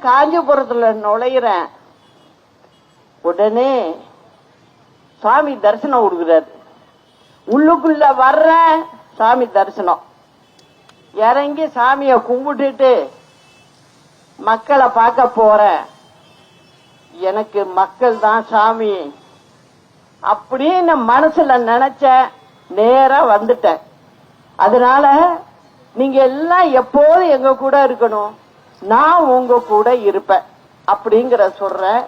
காஞ்சிபுரத்துல நுழையிறேன், உடனே சாமி தரிசனம் கொடுக்குறாரு. உள்ளுக்குள்ள வர்றேன், சாமி தரிசனம். இறங்கி சாமிய கும்பிட்டுட்டு மக்களை பார்க்க போறேன். எனக்கு மக்கள் தான் சாமி அப்படின்னு மனசுல நினைச்ச நேரா வந்துட்டேன். அதனால நீங்க எல்லாம் எப்போதும் எங்க கூட இருக்கணும், நான் உங்க கூட இருப்பேன் அப்படிங்கிற சொல்றேன்.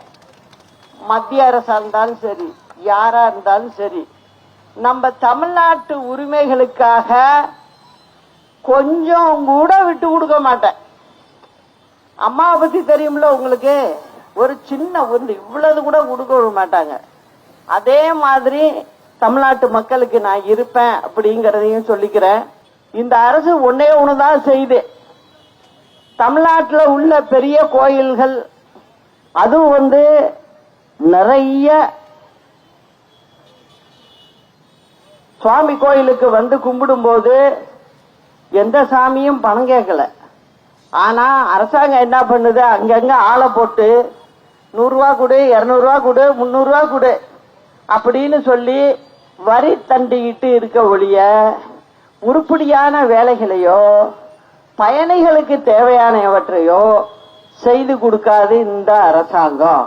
மத்திய அரசா இருந்தாலும் சரி, யாரா இருந்தாலும் சரி, நம்ம தமிழ்நாட்டு உரிமைகளுக்காக கொஞ்சம் கூட விட்டு கொடுக்க மாட்டேன். அம்மாவை பத்தி தெரியும்ல உங்களுக்கு, ஒரு சின்ன இவ்வளவு கூட கொடுக்க மாட்டாங்க. அதே மாதிரி தமிழ்நாட்டு மக்களுக்கு நான் இருப்பேன் அப்படிங்கறதையும் சொல்லிக்கிறேன். இந்த அரசு ஒன்னே ஒண்ணுதான் செய்து, தமிழ்நாட்டில் உள்ள பெரிய கோயில்கள் அதுவும் நிறைய சுவாமி கோயிலுக்கு கும்பிடும் போது எந்த சாமியும் பணம் கேட்கல. ஆனா அரசாங்கம் என்ன பண்ணுது, அங்கங்க ஆளை போட்டு 100 ரூபா கொடு, 200 ரூபா கொடு, 300 ரூபா கொடு அப்படின்னு சொல்லி வரி தண்டிக்கிட்டு இருக்க ஒழிய உருப்படியான வேலைகளையோ பயணிகளுக்கு தேவையானவற்றையோ செய்து கொடுக்காது இந்த அரசாங்கம்.